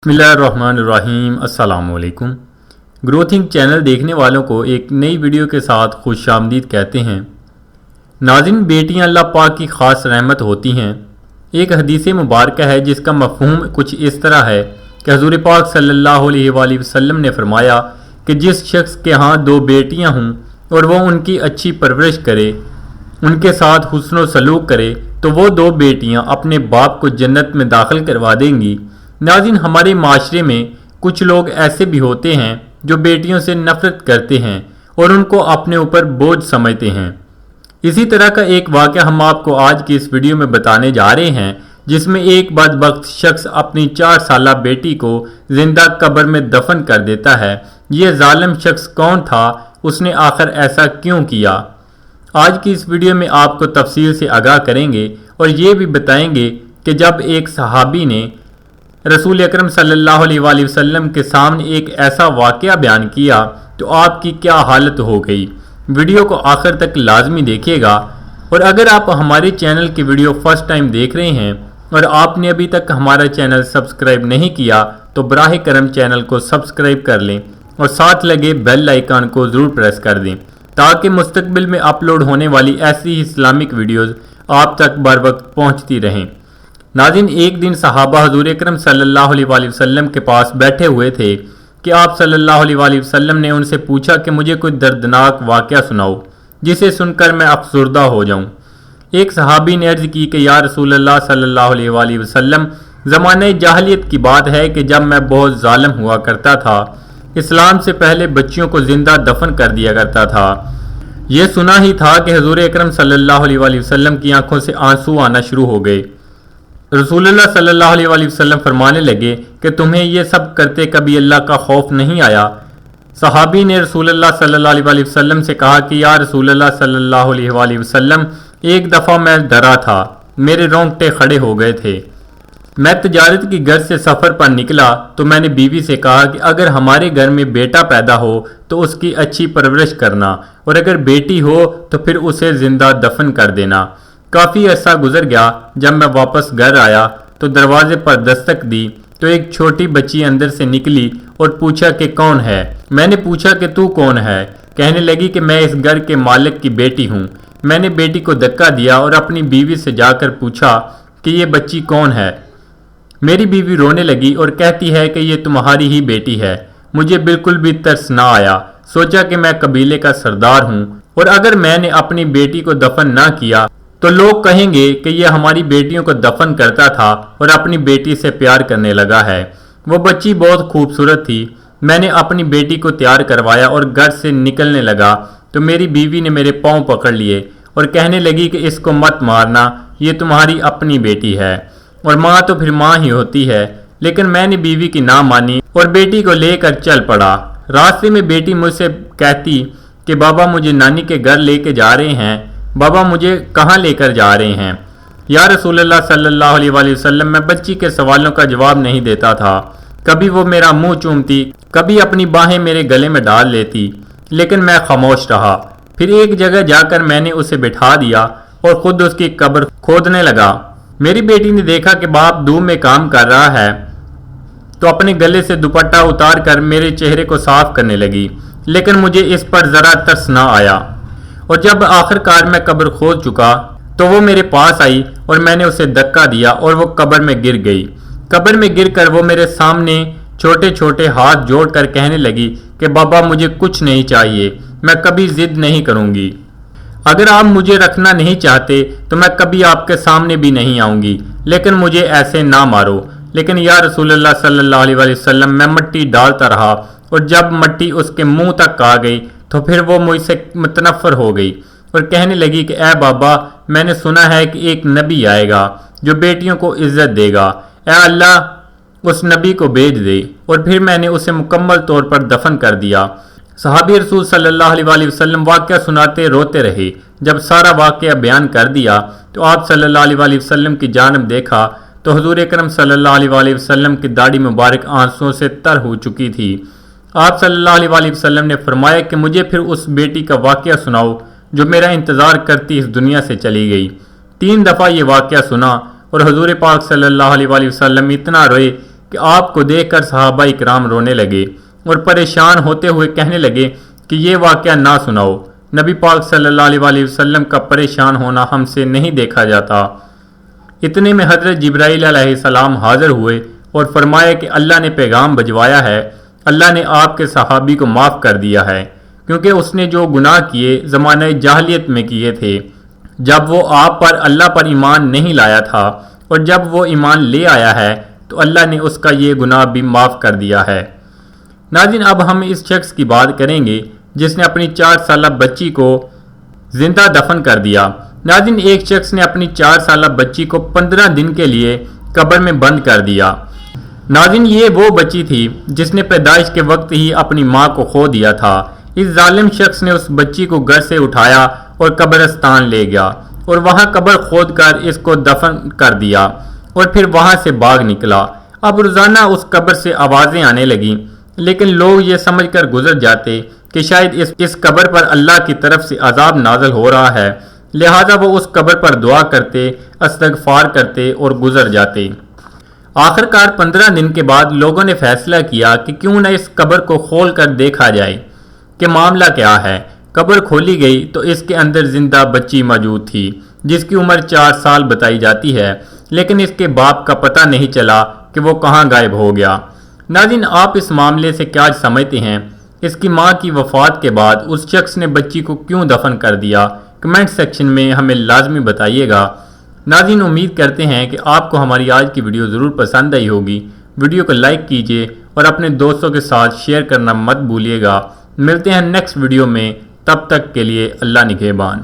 बिस्मिल्लाहिर्रहमानिर्रहीम। अस्सलाम वालेकुम। ग्रोथिंग चैनल देखने वालों को एक नई वीडियो के साथ खुशामदीद कहते हैं। नाज़रीन, बेटियां अल्लाह पाक की ख़ास रहमत होती हैं। एक हदीस मुबारक है जिसका मफ़हूम कुछ इस तरह है कि हज़ूर पाक सल्लल्लाहु अलैहि वसल्लम ने फरमाया कि जिस शख्स के यहाँ दो बेटियां हों और वह उनकी अच्छी परवरिश करे, उनके साथ हुस्न सलूक करे, तो वो दो बेटियां अपने बाप को जन्नत में दाखिल करवा देंगी। नाज़रीन, हमारे माशरे में कुछ लोग ऐसे भी होते हैं जो बेटियों से नफरत करते हैं और उनको अपने ऊपर बोझ समझते हैं। इसी तरह का एक वाक़या हम आपको आज की इस वीडियो में बताने जा रहे हैं, जिसमें एक बदबख्त शख्स अपनी 4 साला बेटी को जिंदा कब्र में दफन कर देता है। ये जालिम शख्स कौन था? उसने आखिर ऐसा क्यों किया? आज की इस वीडियो में आपको तफसील से आगाह करेंगे और ये भी बताएंगे कि जब एक सहाबी ने रसूल अकरम सल्लल्लाहु अलैहि वसल्लम के सामने एक ऐसा वाक़या बयान किया तो आपकी क्या हालत हो गई। वीडियो को आखिर तक लाजमी देखिएगा। और अगर आप हमारे चैनल की वीडियो फर्स्ट टाइम देख रहे हैं और आपने अभी तक हमारा चैनल सब्सक्राइब नहीं किया तो बराह करम चैनल को सब्सक्राइब कर लें और साथ लगे बेल आइकन को ज़रूर प्रेस कर दें ताकि मुस्तकबिल में अपलोड होने वाली ऐसी ही इस्लामिक वीडियोज़ आप तक बर वक्त पहुँचती रहें। नाज़रीन, एक दिन सहाबा हज़ूर अकरम सल्लल्लाहु अलैहि वसल्लम के पास बैठे हुए थे कि आप सल्लल्लाहु अलैहि वसल्लम ने उनसे पूछा कि मुझे कोई दर्दनाक वाक़या सुनाओ जिसे सुनकर मैं अफसुर्दा हो जाऊं। एक सहाबी ने अर्ज़ की कि या रसूल अल्लाह सल्लल्लाहु अलैहि वसल्लम, ज़माने जाहिलियत की बात है कि जब मैं बहुत जालिम हुआ करता था, इस्लाम से पहले बच्चियों को जिंदा दफन कर दिया करता था। यह सुना ही था कि हज़ूर अकरम सल्लल्लाहु अलैहि वसल्लम की आंखों से आंसू आना शुरू हो गए। रसूलुल्लाह सल्लल्लाहु अलैहि वसल्लम फरमाने लगे कि तुम्हें ये सब करते कभी अल्लाह का खौफ नहीं आया? सहाबी ने रसूलुल्लाह सल्लल्लाहु अलैहि वसल्लम से कहा कि या रसूलुल्लाह सल्लल्लाहु अलैहि वसल्लम, एक दफ़ा मैं डरा था, मेरे रोंगटे खड़े हो गए थे। मैं तजारत की घर से सफ़र पर निकला तो मैंने बीवी से कहा कि अगर हमारे घर में बेटा पैदा हो तो उसकी अच्छी परवरिश करना और अगर बेटी हो तो फिर उसे ज़िंदा दफन कर देना। काफ़ी अरसा गुजर गया। जब मैं वापस घर आया तो दरवाजे पर दस्तक दी तो एक छोटी बच्ची अंदर से निकली और पूछा कि कौन है। मैंने पूछा कि तू कौन है? कहने लगी कि मैं इस घर के मालिक की बेटी हूँ। मैंने बेटी को धक्का दिया और अपनी बीवी से जाकर पूछा कि ये बच्ची कौन है। मेरी बीवी रोने लगी और कहती है कि ये तुम्हारी ही बेटी है। मुझे बिल्कुल भी तरस ना आया। सोचा कि मैं कबीले का सरदार हूँ और अगर मैंने अपनी बेटी को दफन ना किया तो लोग कहेंगे कि यह हमारी बेटियों को दफन करता था और अपनी बेटी से प्यार करने लगा है। वो बच्ची बहुत खूबसूरत थी। मैंने अपनी बेटी को तैयार करवाया और घर से निकलने लगा तो मेरी बीवी ने मेरे पांव पकड़ लिए और कहने लगी कि इसको मत मारना, ये तुम्हारी अपनी बेटी है और माँ तो फिर माँ ही होती है। लेकिन मैंने बीवी की ना मानी और बेटी को लेकर चल पड़ा। रास्ते में बेटी मुझसे कहती कि बाबा मुझे नानी के घर लेके जा रहे हैं। बाबा मुझे कहाँ लेकर जा रहे हैं? या रसूलुल्लाह सल्लल्लाहु अलैहि वसल्लम, मैं बच्ची के सवालों का जवाब नहीं देता था। कभी वो मेरा मुंह चूमती, कभी अपनी बाहें मेरे गले में डाल लेती, लेकिन मैं खामोश रहा। फिर एक जगह जाकर मैंने उसे बिठा दिया और खुद उसकी कब्र खोदने लगा। मेरी बेटी ने देखा कि बाप धूप में काम कर रहा है तो अपने गले से दुपट्टा उतार कर मेरे चेहरे को साफ करने लगी, लेकिन मुझे इस पर जरा तरस ना आया। और जब आखिरकार मैं कब्र खोद चुका तो वो मेरे पास आई और मैंने उसे धक्का दिया और वो कब्र में गिर गई। कब्र में गिरकर वो मेरे सामने छोटे छोटे हाथ जोड़कर कहने लगी कि बाबा मुझे कुछ नहीं चाहिए, मैं कभी जिद नहीं करूंगी। अगर आप मुझे रखना नहीं चाहते तो मैं कभी आपके सामने भी नहीं आऊंगी, लेकिन मुझे ऐसे ना मारो। लेकिन या रसूलुल्लाह सल्लल्लाहु अलैहि वसल्लम, मैं मिट्टी डालता रहा और जब मिट्टी उसके मुंह तक आ गई तो फिर वो मुझसे मुतनफ़र हो गई और कहने लगी कि ए बाबा, मैंने सुना है कि एक नबी आएगा जो बेटियों को इज्जत देगा। ए अल्लाह, उस नबी को भेज दे। और फिर मैंने उसे मुकम्मल तौर पर दफन कर दिया। सहाबी रसूल सल्लल्लाहु अलैहि वसल्लम वाक़या सुनाते रोते रहे। जब सारा वाक़या बयान कर दिया तो आप सल्लल्लाहु अलैहि वसल्लम की जानब देखा तो हुज़ूर अकरम सल्लल्लाहु अलैहि वसल्लम की दाढ़ी मुबारक आंसुओं से तर हो चुकी थी। आप सल्लल्लाहु अलैहि वसल्लम ने फरमाया कि मुझे फिर उस बेटी का वाक़या सुनाओ जो मेरा इंतज़ार करती इस दुनिया से चली गई। 3 दफ़ा ये वाक़या सुना और हुजूर पाक सल्लल्लाहु अलैहि वसल्लम इतना रोए کہ آپ کو دیکھ کر صحابہ اکرام رونے لگے اور پریشان ہوتے ہوئے کہنے لگے کہ یہ واقعہ نہ سناؤ، نبی پاک صلی اللہ علیہ وسلم کا پریشان ہونا ہم سے نہیں دیکھا جاتا۔ اتنے میں حضرت جبرائیل علیہ السلام حاضر ہوئے اور فرمایا کہ اللہ نے پیغام بھجوایا ہے، اللہ نے آپ کے صحابی کو معاف کر دیا ہے، کیونکہ اس نے جو گناہ کیے زمانہ جاہلیت میں کیے تھے، جب وہ آپ پر اللہ پر ایمان نہیں لایا تھا، اور جب وہ ایمان لے آیا ہے تو اللہ نے اس کا یہ گناہ بھی معاف کر دیا ہے۔ ناظرین، اب ہم اس شخص کی بات کریں گے جس نے اپنی 4 سالہ بچی کو زندہ دفن کر دیا۔ ناظرین، ایک شخص نے اپنی 4 سالہ بچی کو 15 دن کے لیے قبر میں بند کر دیا۔ ناظرین، یہ وہ بچی تھی جس نے پیدائش کے وقت ہی اپنی ماں کو کھو دیا تھا۔ اس ظالم شخص نے اس بچی کو گھر سے اٹھایا اور قبرستان لے گیا اور وہاں قبر کھود کر اس کو دفن کر دیا اور پھر وہاں سے بھاگ نکلا۔ اب روزانہ اس قبر سے آوازیں آنے لگیں، لیکن لوگ یہ سمجھ کر گزر جاتے کہ شاید اس قبر پر اللہ کی طرف سے عذاب نازل ہو رہا ہے، لہذا وہ اس قبر پر دعا کرتے، استغفار کرتے اور گزر جاتے۔ آخرکار 15 دن کے بعد لوگوں نے فیصلہ کیا کہ کیوں نہ اس قبر کو کھول کر دیکھا جائے کہ معاملہ کیا ہے۔ قبر کھولی گئی تو اس کے اندر زندہ بچی موجود تھی جس کی عمر 4 سال بتائی جاتی ہے، لیکن اس کے باپ کا پتہ نہیں چلا کہ وہ کہاں غائب ہو گیا۔ ناظرین، آپ اس معاملے سے کیا سمجھتے ہیں؟ اس کی ماں کی وفات کے بعد اس شخص نے بچی کو کیوں دفن کر دیا؟ کمنٹ سیکشن میں ہمیں لازمی بتائیے گا۔ ناظرین، امید کرتے ہیں کہ آپ کو ہماری آج کی ویڈیو ضرور پسند آئی ہوگی۔ ویڈیو کو لائک کیجیے اور اپنے دوستوں کے ساتھ شیئر کرنا مت بھولیے گا۔ ملتے ہیں نیکسٹ ویڈیو میں، تب تک کے لیے اللہ نگہبان۔